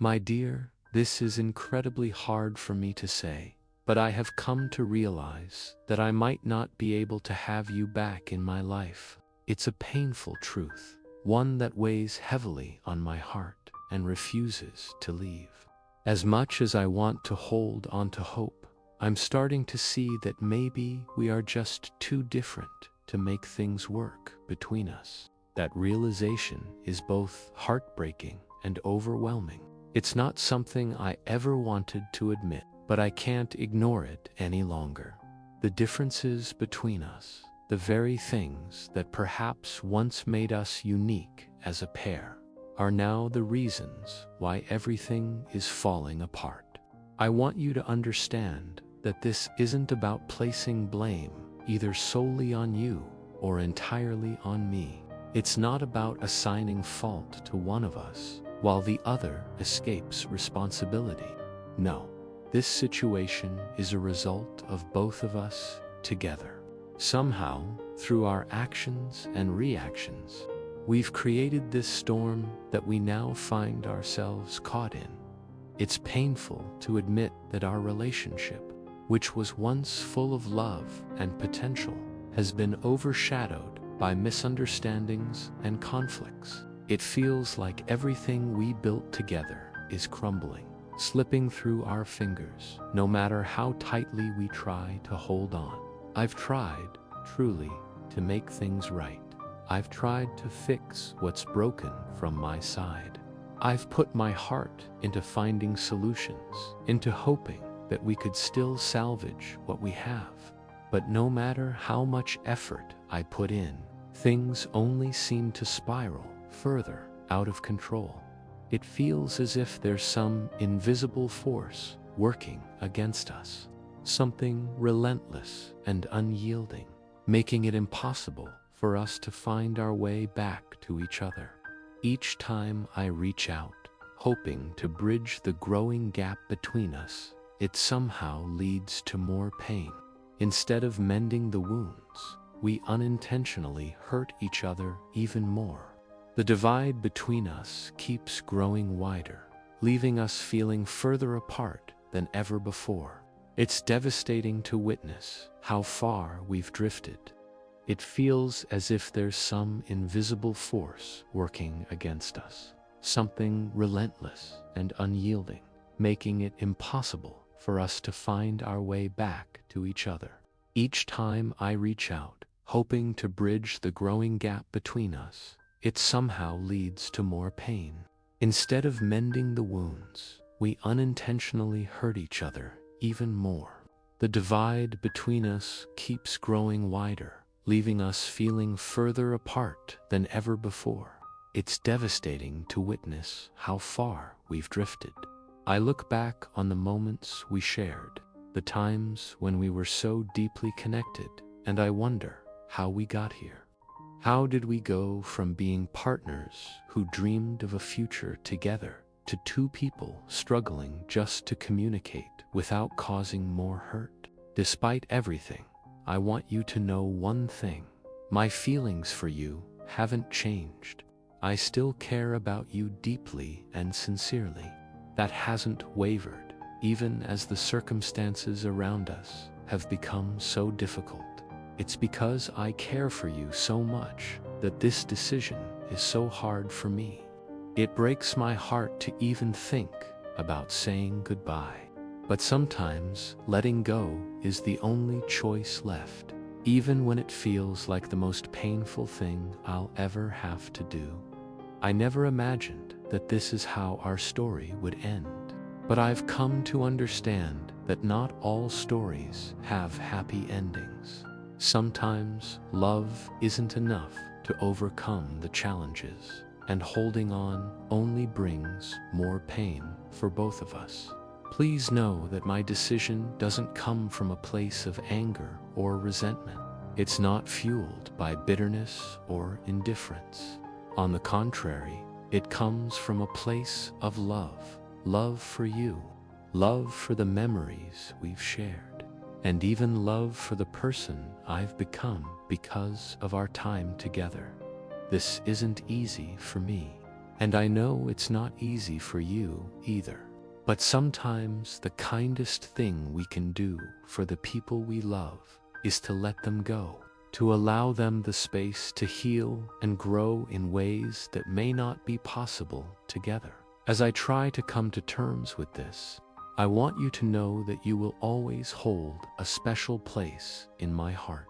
My dear, this is incredibly hard for me to say, but I have come to realize that I might not be able to have you back in my life. It's a painful truth, one that weighs heavily on my heart and refuses to leave. As much as I want to hold on to hope, I'm starting to see that maybe we are just too different to make things work between us. That realization is both heartbreaking and overwhelming. It's not something I ever wanted to admit, but I can't ignore it any longer. The differences between us, the very things that perhaps once made us unique as a pair, are now the reasons why everything is falling apart. I want you to understand that this isn't about placing blame either solely on you or entirely on me. It's not about assigning fault to one of us while the other escapes responsibility. No, this situation is a result of both of us together. Somehow, through our actions and reactions, we've created this storm that we now find ourselves caught in. It's painful to admit that our relationship, which was once full of love and potential, has been overshadowed by misunderstandings and conflicts. It feels like everything we built together is crumbling, slipping through our fingers, no matter how tightly we try to hold on. I've tried, truly, to make things right. I've tried to fix what's broken from my side. I've put my heart into finding solutions, into hoping that we could still salvage what we have. But no matter how much effort I put in, things only seem to spiral further out of control. It feels as if there's some invisible force working against us, something relentless and unyielding, making it impossible for us to find our way back to each other. Each time I reach out, hoping to bridge the growing gap between us, it somehow leads to more pain. Instead of mending the wounds, we unintentionally hurt each other even more. The divide between us keeps growing wider, leaving us feeling further apart than ever before. It's devastating to witness how far we've drifted. It feels as if there's some invisible force working against us, something relentless and unyielding, making it impossible for us to find our way back to each other. Each time I reach out, hoping to bridge the growing gap between us, it somehow leads to more pain. Instead of mending the wounds, we unintentionally hurt each other even more. The divide between us keeps growing wider, leaving us feeling further apart than ever before. It's devastating to witness how far we've drifted. I look back on the moments we shared, the times when we were so deeply connected, and I wonder how we got here. How did we go from being partners who dreamed of a future together to two people struggling just to communicate without causing more hurt? Despite everything, I want you to know one thing. My feelings for you haven't changed. I still care about you deeply and sincerely. That hasn't wavered, even as the circumstances around us have become so difficult. It's because I care for you so much that this decision is so hard for me. It breaks my heart to even think about saying goodbye. But sometimes letting go is the only choice left, even when it feels like the most painful thing I'll ever have to do. I never imagined that this is how our story would end, but I've come to understand that not all stories have happy endings. Sometimes love isn't enough to overcome the challenges, and holding on only brings more pain for both of us. Please know that my decision doesn't come from a place of anger or resentment. It's not fueled by bitterness or indifference. On the contrary, it comes from a place of love. Love for you, love for the memories we've shared, and even love for the person I've become because of our time together. This isn't easy for me. And I know it's not easy for you either. But sometimes the kindest thing we can do for the people we love is to let them go, to allow them the space to heal and grow in ways that may not be possible together. As I try to come to terms with this, I want you to know that you will always hold a special place in my heart.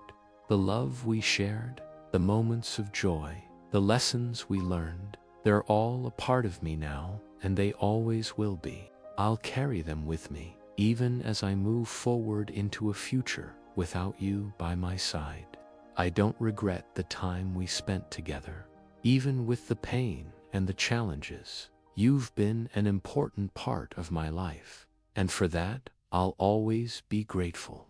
The love we shared, the moments of joy, the lessons we learned, they're all a part of me now, and they always will be. I'll carry them with me, even as I move forward into a future without you by my side. I don't regret the time we spent together. Even with the pain and the challenges, you've been an important part of my life, and for that, I'll always be grateful.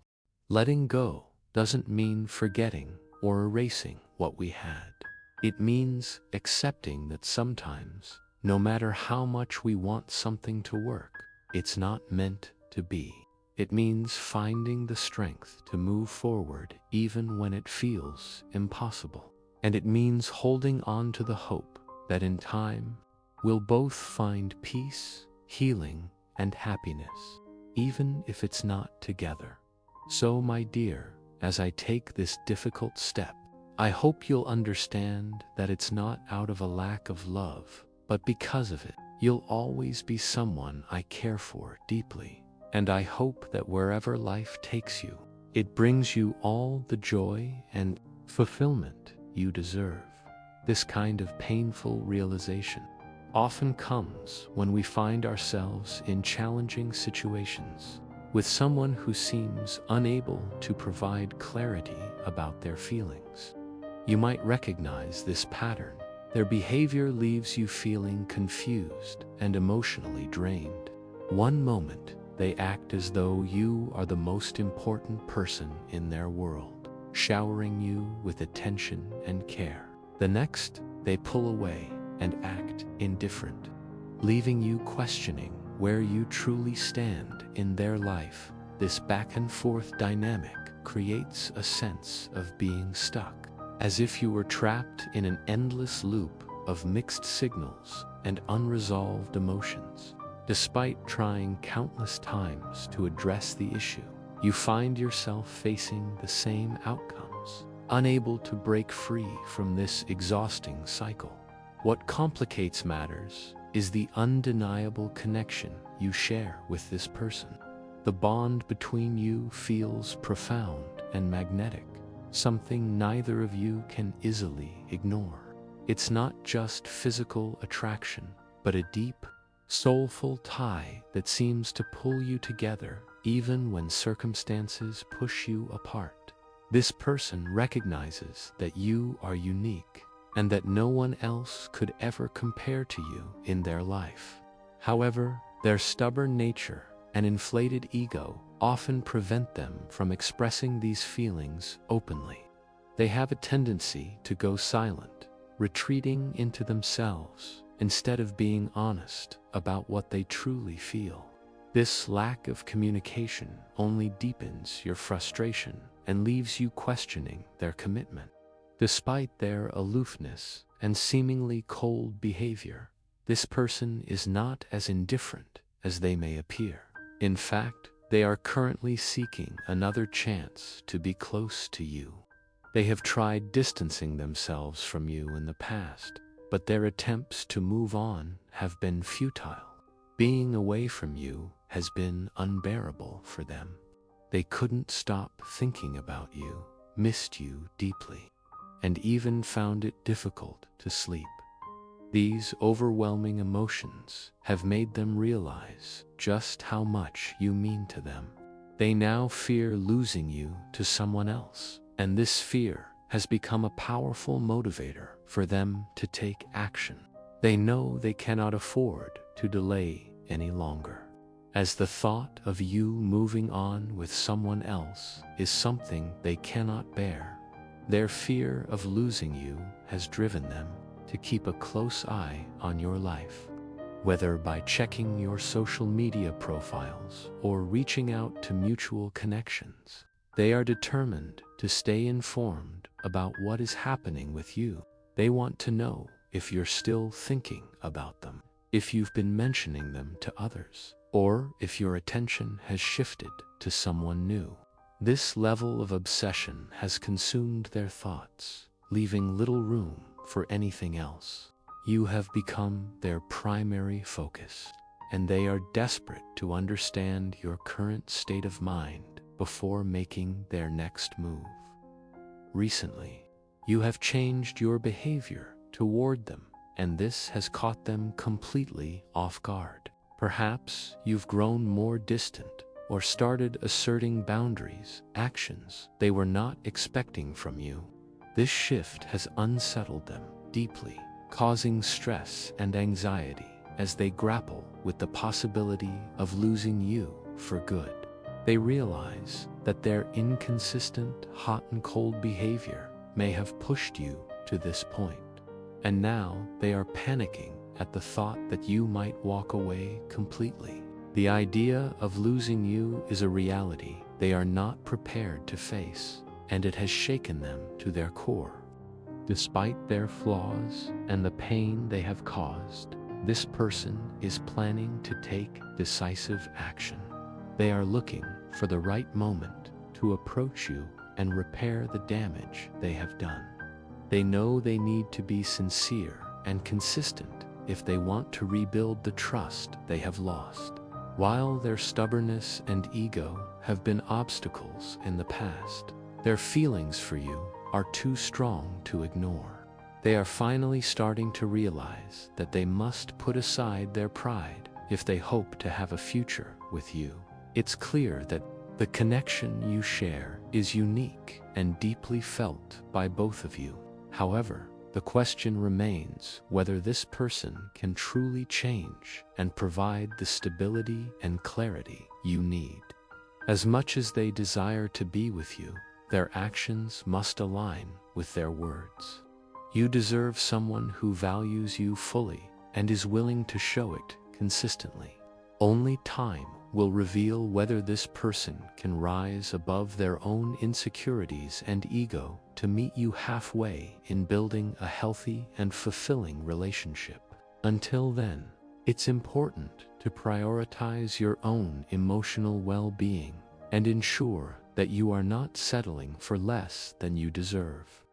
Letting go doesn't mean forgetting or erasing what we had. It means accepting that sometimes, no matter how much we want something to work, it's not meant to be. It means finding the strength to move forward even when it feels impossible. And it means holding on to the hope that in time, we'll both find peace, healing, and happiness, even if it's not together. So, my dear, as I take this difficult step, I hope you'll understand that it's not out of a lack of love, but because of it. You'll always be someone I care for deeply, and I hope that wherever life takes you, it brings you all the joy and fulfillment you deserve. This kind of painful realization often comes when we find ourselves in challenging situations with someone who seems unable to provide clarity about their feelings. You might recognize this pattern. Their behavior leaves you feeling confused and emotionally drained. One moment, they act as though you are the most important person in their world, showering you with attention and care. The next, they pull away and act indifferent, leaving you questioning where you truly stand in their life. This back and forth dynamic creates a sense of being stuck, as if you were trapped in an endless loop of mixed signals and unresolved emotions. Despite trying countless times to address the issue, you find yourself facing the same outcomes, unable to break free from this exhausting cycle. What complicates matters is the undeniable connection you share with this person. The bond between you feels profound and magnetic, something neither of you can easily ignore. It's not just physical attraction, but a deep, soulful tie that seems to pull you together even when circumstances push you apart. This person recognizes that you are unique and that no one else could ever compare to you in their life. However, their stubborn nature and inflated ego often prevent them from expressing these feelings openly. They have a tendency to go silent, retreating into themselves instead of being honest about what they truly feel. This lack of communication only deepens your frustration and leaves you questioning their commitment. Despite their aloofness and seemingly cold behavior, this person is not as indifferent as they may appear. In fact, they are currently seeking another chance to be close to you. They have tried distancing themselves from you in the past, but their attempts to move on have been futile. Being away from you has been unbearable for them. They couldn't stop thinking about you, missed you deeply, and even found it difficult to sleep. These overwhelming emotions have made them realize just how much you mean to them. They now fear losing you to someone else, and this fear has become a powerful motivator for them to take action. They know they cannot afford to delay any longer, as the thought of you moving on with someone else is something they cannot bear. Their fear of losing you has driven them to keep a close eye on your life, whether by checking your social media profiles or reaching out to mutual connections. They are determined to stay informed about what is happening with you. They want to know if you're still thinking about them, if you've been mentioning them to others, or if your attention has shifted to someone new. This level of obsession has consumed their thoughts, leaving little room for anything else. You have become their primary focus, and they are desperate to understand your current state of mind before making their next move. Recently, you have changed your behavior toward them, and this has caught them completely off guard. Perhaps you've grown more distant or started asserting boundaries, actions they were not expecting from you. This shift has unsettled them deeply, causing stress and anxiety as they grapple with the possibility of losing you for good. They realize that their inconsistent hot and cold behavior may have pushed you to this point, and now they are panicking at the thought that you might walk away completely. The idea of losing you is a reality they are not prepared to face, and it has shaken them to their core. Despite their flaws and the pain they have caused, this person is planning to take decisive action. They are looking for the right moment to approach you and repair the damage they have done. They know they need to be sincere and consistent if they want to rebuild the trust they have lost. While their stubbornness and ego have been obstacles in the past, their feelings for you are too strong to ignore. They are finally starting to realize that they must put aside their pride if they hope to have a future with you. It's clear that the connection you share is unique and deeply felt by both of you. However, the question remains whether this person can truly change and provide the stability and clarity you need. As much as they desire to be with you, their actions must align with their words. You deserve someone who values you fully and is willing to show it consistently. Only time will reveal whether this person can rise above their own insecurities and ego to meet you halfway in building a healthy and fulfilling relationship. Until then, it's important to prioritize your own emotional well-being and ensure that you are not settling for less than you deserve.